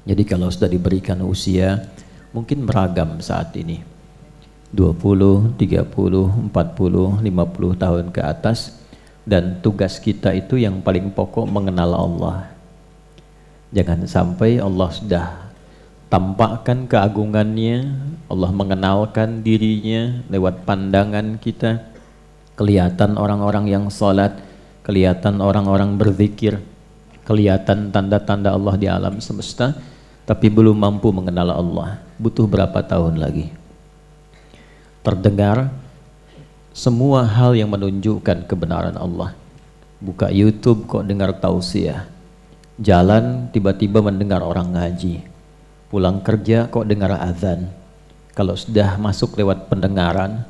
Jadi kalau sudah diberikan usia, mungkin beragam saat ini. 20, 30, 40, 50 tahun ke atas. Dan tugas kita itu yang paling pokok mengenal Allah. Jangan sampai Allah sudah tampakkan keagungannya, Allah mengenalkan dirinya lewat pandangan kita, kelihatan orang-orang yang salat, kelihatan orang-orang berzikir, kelihatan tanda-tanda Allah di alam semesta, tapi belum mampu mengenal Allah. Butuh berapa tahun lagi? Terdengar semua hal yang menunjukkan kebenaran Allah. Buka YouTube kok dengar tausiah, jalan tiba-tiba mendengar orang ngaji, pulang kerja kok dengar azan. Kalau sudah masuk lewat pendengaran,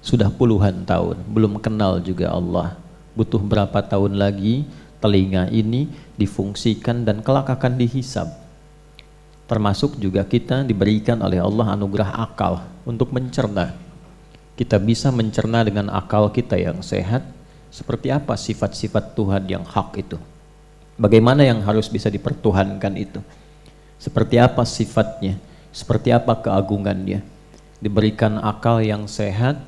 sudah puluhan tahun belum kenal juga Allah. Butuh berapa tahun lagi telinga ini difungsikan dan kelak akan dihisab. Termasuk juga kita diberikan oleh Allah anugerah akal untuk mencerna. Kita bisa mencerna dengan akal kita yang sehat seperti apa sifat-sifat Tuhan yang hak itu. Bagaimana yang harus bisa dipertuhankan itu. Seperti apa sifatnya, seperti apa keagungannya. Diberikan akal yang sehat,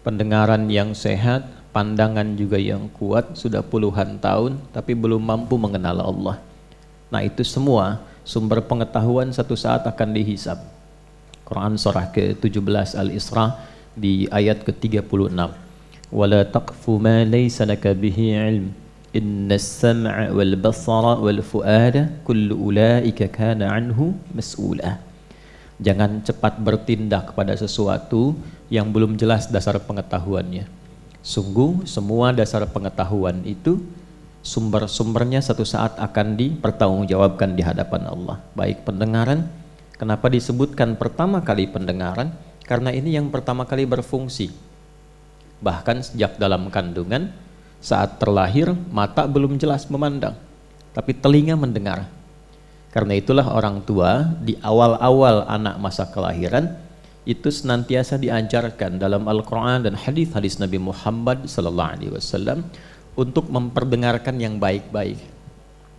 pendengaran yang sehat, pandangan juga yang kuat, sudah puluhan tahun tapi belum mampu mengenal Allah. Nah itu semua sumber pengetahuan satu saat akan dihisab. Quran surah ke-17 Al-Isra di ayat ke-36. Wala taqfu ma laysa laka bihi ilm innas sam'a wal basara wal fuada kullu ulaika kana anhu mas'ula. Jangan cepat bertindak pada sesuatu yang belum jelas dasar pengetahuannya. Sungguh semua dasar pengetahuan itu sumber-sumbernya satu saat akan dipertanggungjawabkan di hadapan Allah. Baik pendengaran, kenapa disebutkan pertama kali pendengaran? Karena ini yang pertama kali berfungsi. Bahkan sejak dalam kandungan, saat terlahir mata belum jelas memandang, tapi telinga mendengar. Karena itulah orang tua di awal-awal anak masa kelahiran itu senantiasa diajarkan dalam Al-Quran dan hadis-hadis Nabi Muhammad SAW untuk memperdengarkan yang baik-baik.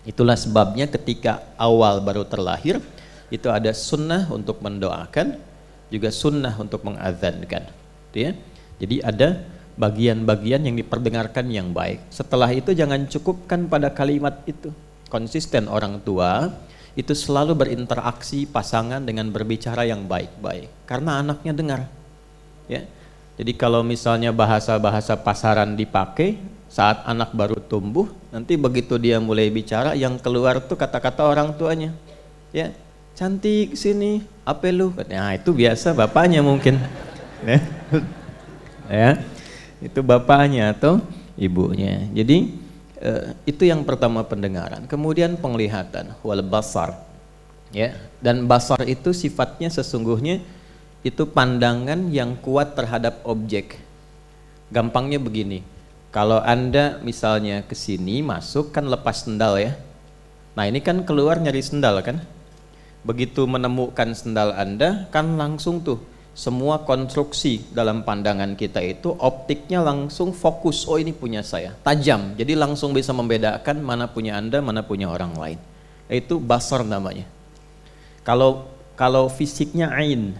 Itulah sebabnya ketika awal baru terlahir itu ada sunnah untuk mendoakan, juga sunnah untuk mengazankan, ya. Jadi ada bagian-bagian yang diperdengarkan yang baik. Setelah itu jangan cukupkan pada kalimat itu. Konsisten orang tua itu selalu berinteraksi pasangan dengan berbicara yang baik-baik karena anaknya dengar, ya. Jadi kalau misalnya bahasa-bahasa pasaran dipakai saat anak baru tumbuh, nanti begitu dia mulai bicara yang keluar tuh kata-kata orang tuanya, ya. Cantik sini, apa lu? Nah itu biasa bapaknya mungkin, ya. Ya, itu bapaknya atau ibunya. Jadi itu yang pertama pendengaran. Kemudian penglihatan, wal basar, ya. Dan basar itu sifatnya sesungguhnya itu pandangan yang kuat terhadap objek. Gampangnya begini, kalau Anda misalnya ke sini masuk kan lepas sendal, ya. Nah ini kan keluar nyari sendal kan. Begitu menemukan sendal Anda kan langsung tuh semua konstruksi dalam pandangan kita itu optiknya langsung fokus, oh ini punya saya, tajam. Jadi langsung bisa membedakan mana punya Anda, mana punya orang lain. Itu basar namanya. Kalau fisiknya ain,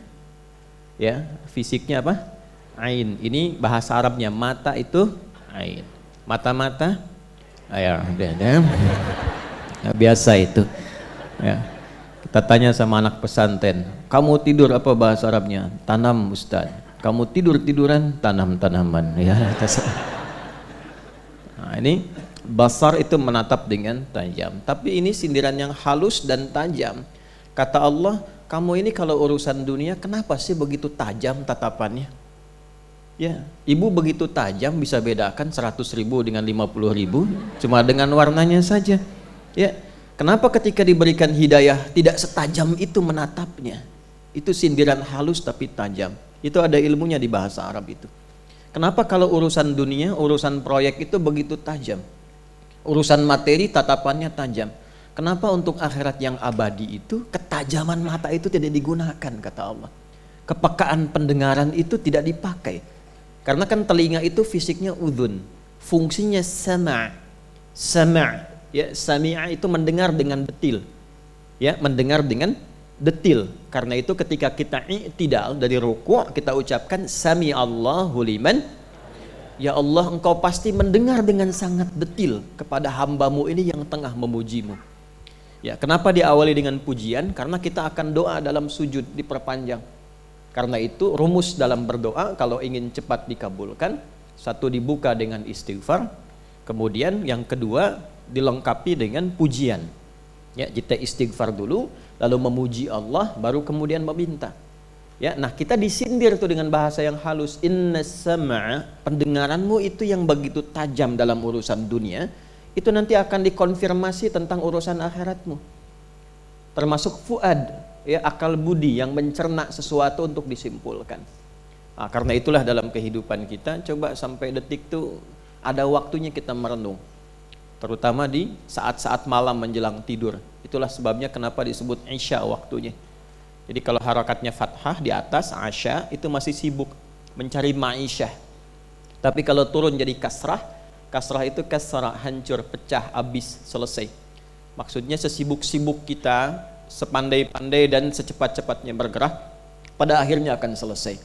ya, fisiknya apa? Ain. Ini bahasa Arabnya mata itu ain. Mata-mata, ya, biasa itu. Ya. Kita tanya sama anak pesantren, kamu tidur apa bahasa Arabnya? Tanam Ustaz. Kamu tidur-tiduran, tanam-tanaman, ya. Nah, ini basar itu menatap dengan tajam. Tapi ini sindiran yang halus dan tajam. Kata Allah, kamu ini kalau urusan dunia kenapa sih begitu tajam tatapannya? Ya, ibu begitu tajam bisa bedakan 100.000 dengan 50.000 cuma dengan warnanya saja. Ya, kenapa ketika diberikan hidayah tidak setajam itu menatapnya? Itu sindiran halus tapi tajam. Itu ada ilmunya di bahasa Arab itu. Kenapa kalau urusan dunia, urusan proyek itu begitu tajam? Urusan materi tatapannya tajam. Kenapa untuk akhirat yang abadi itu ketajaman mata itu tidak digunakan, kata Allah. Kepekaan pendengaran itu tidak dipakai. Karena kan telinga itu fisiknya udhun, fungsinya sama'. Sama', ya, sami'a itu mendengar dengan detil. Ya, mendengar dengan detil. Karena itu ketika kita i'tidal dari ruku', kita ucapkan sami Allahu liman. Ya Allah, engkau pasti mendengar dengan sangat detil kepada hambamu ini yang tengah memujimu. Ya, kenapa diawali dengan pujian? Karena kita akan doa dalam sujud diperpanjang. Karena itu rumus dalam berdoa kalau ingin cepat dikabulkan, satu dibuka dengan istighfar, kemudian yang kedua dilengkapi dengan pujian. Ya, kita istighfar dulu, lalu memuji Allah, baru kemudian meminta. Ya, nah kita disindir tuh dengan bahasa yang halus. Inna sam'a, pendengaranmu itu yang begitu tajam dalam urusan dunia, itu nanti akan dikonfirmasi tentang urusan akhiratmu. Termasuk fuad, ya, akal budi yang mencerna sesuatu untuk disimpulkan. Nah, karena itulah dalam kehidupan kita, coba sampai detik tuh ada waktunya kita merenung. Terutama di saat-saat malam menjelang tidur. Itulah sebabnya kenapa disebut Isya waktunya. Jadi kalau harakatnya fathah di atas, Asya, itu masih sibuk mencari ma'isyah. Tapi kalau turun jadi kasrah, kasrah itu kasrah, hancur, pecah, habis, selesai. Maksudnya sesibuk-sibuk kita, sepandai-pandai dan secepat-cepatnya bergerak, pada akhirnya akan selesai,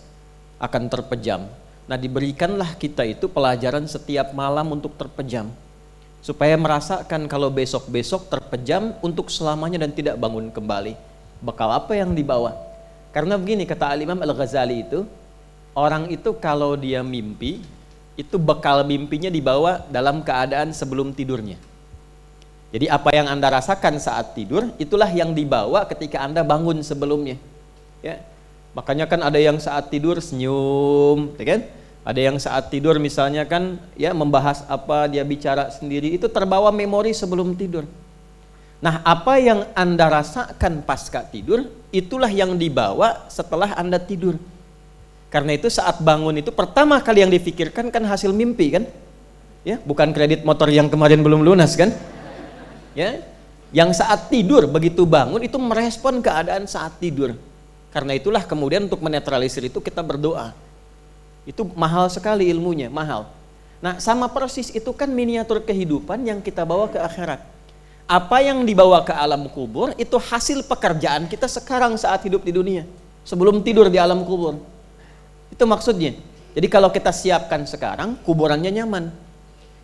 akan terpejam. Nah, diberikanlah kita itu pelajaran setiap malam untuk terpejam, supaya merasakan kalau besok-besok terpejam untuk selamanya dan tidak bangun kembali. Bekal apa yang dibawa? Karena begini kata Al-Imam Al-Ghazali itu, orang itu kalau dia mimpi, itu bekal mimpinya dibawa dalam keadaan sebelum tidurnya. Jadi apa yang Anda rasakan saat tidur, itulah yang dibawa ketika Anda bangun sebelumnya. Ya. Makanya kan ada yang saat tidur senyum, ya kan? Ada yang saat tidur misalnya kan ya membahas apa, dia bicara sendiri, itu terbawa memori sebelum tidur. Nah, apa yang Anda rasakan pasca tidur, itulah yang dibawa setelah Anda tidur. Karena itu saat bangun itu pertama kali yang difikirkan kan hasil mimpi kan? Ya, bukan kredit motor yang kemarin belum lunas kan? Ya. Yang saat tidur begitu bangun itu merespon keadaan saat tidur. Karena itulah kemudian untuk menetralisir itu kita berdoa. Itu mahal sekali ilmunya, mahal. Nah, sama persis itu kan miniatur kehidupan yang kita bawa ke akhirat. Apa yang dibawa ke alam kubur itu hasil pekerjaan kita sekarang saat hidup di dunia, sebelum tidur di alam kubur. Itu maksudnya. Jadi kalau kita siapkan sekarang, kuburannya nyaman.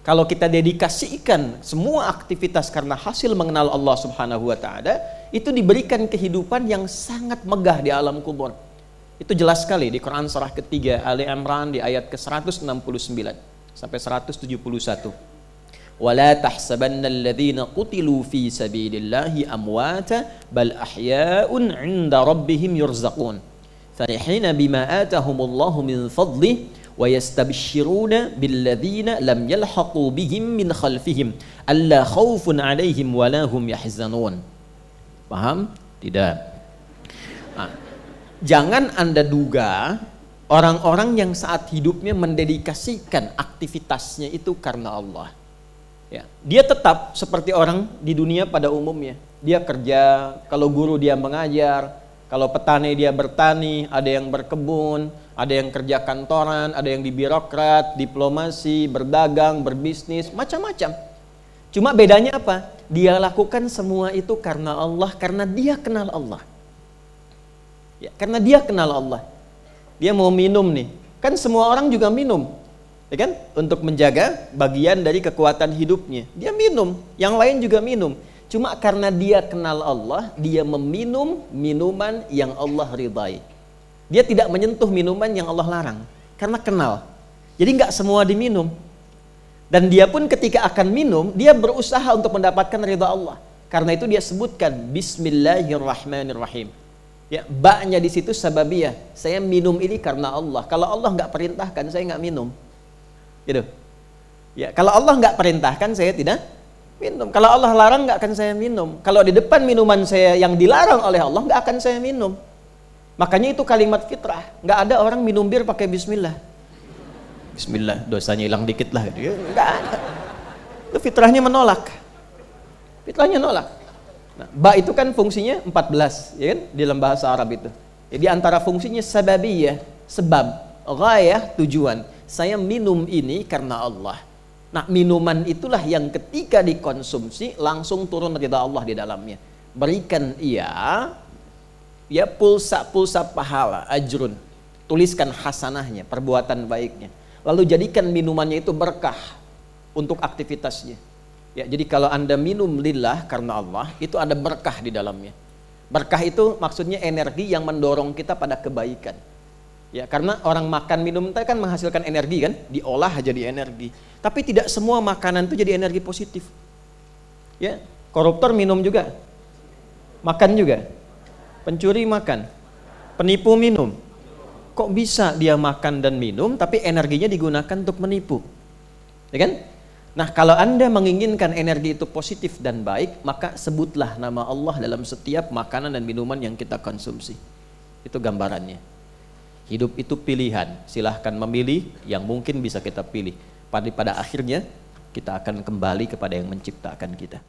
Kalau kita dedikasikan semua aktivitas karena hasil mengenal Allah Subhanahu wa taala, itu diberikan kehidupan yang sangat megah di alam kubur. Itu jelas sekali di Quran surah ketiga Ali Imran di ayat ke-169 sampai 171. Wala tahsabanna alladhina qutilu fi sabilillahi amwata bal ahya'un 'inda rabbihim yurzaqun. Farihina bima atahumullahu min fadlihi wa yastabshiruna billadhina lam yalhaqu bihim min khalfihim alla khaufun 'alaihim wa la hum yahzanun. Paham? Tidak. Nah, jangan Anda duga orang-orang yang saat hidupnya mendedikasikan aktivitasnya itu karena Allah. Ya, dia tetap seperti orang di dunia pada umumnya. Dia kerja, kalau guru dia mengajar, kalau petani dia bertani, ada yang berkebun, ada yang kerja kantoran, ada yang di birokrat, diplomasi, berdagang, berbisnis, macam-macam. Cuma bedanya apa? Dia lakukan semua itu karena Allah, karena dia kenal Allah. Ya, karena dia kenal Allah. Dia mau minum nih, kan semua orang juga minum, ya kan? Untuk menjaga bagian dari kekuatan hidupnya, dia minum, yang lain juga minum. Cuma karena dia kenal Allah, dia meminum minuman yang Allah ridai. Dia tidak menyentuh minuman yang Allah larang, karena kenal. Jadi nggak semua diminum. Dan dia pun ketika akan minum, dia berusaha untuk mendapatkan ridha Allah. Karena itu dia sebutkan Bismillahirrahmanirrahim. Ya, baknya di situ sababiyah. Saya minum ini karena Allah. Kalau Allah nggak perintahkan, saya nggak minum. Gitu. Ya, kalau Allah nggak perintahkan, saya tidak minum. Kalau Allah larang, nggak akan saya minum. Kalau di depan minuman saya yang dilarang oleh Allah, nggak akan saya minum. Makanya itu kalimat fitrah. Nggak ada orang minum bir pakai Bismillah. Bismillah, dosanya hilang dikit lah. Nggak ada. Itu fitrahnya menolak. Fitrahnya nolak. Nah, ba itu kan fungsinya 14, ya kan? Di dalam bahasa Arab itu. Jadi antara fungsinya sababiyah, sebab, ghayah, tujuan. Saya minum ini karena Allah. Nah, minuman itulah yang ketika dikonsumsi langsung turun ridha Allah di dalamnya. berikan ia ya pulsa pahala, ajrun, tuliskan hasanahnya, perbuatan baiknya, lalu jadikan minumannya itu berkah untuk aktivitasnya. Ya, jadi kalau Anda minum lillah karena Allah, itu ada berkah di dalamnya. Berkah itu maksudnya energi yang mendorong kita pada kebaikan. Ya, karena orang makan minum itu kan menghasilkan energi kan, diolah jadi energi. Tapi tidak semua makanan itu jadi energi positif. Ya, koruptor minum juga, makan juga, pencuri makan, penipu minum. Kok bisa dia makan dan minum, tapi energinya digunakan untuk menipu? Ya kan? Nah, kalau Anda menginginkan energi itu positif dan baik, maka sebutlah nama Allah dalam setiap makanan dan minuman yang kita konsumsi. Itu gambarannya. Hidup itu pilihan, silahkan memilih yang mungkin bisa kita pilih. Pada akhirnya kita akan kembali kepada yang menciptakan kita.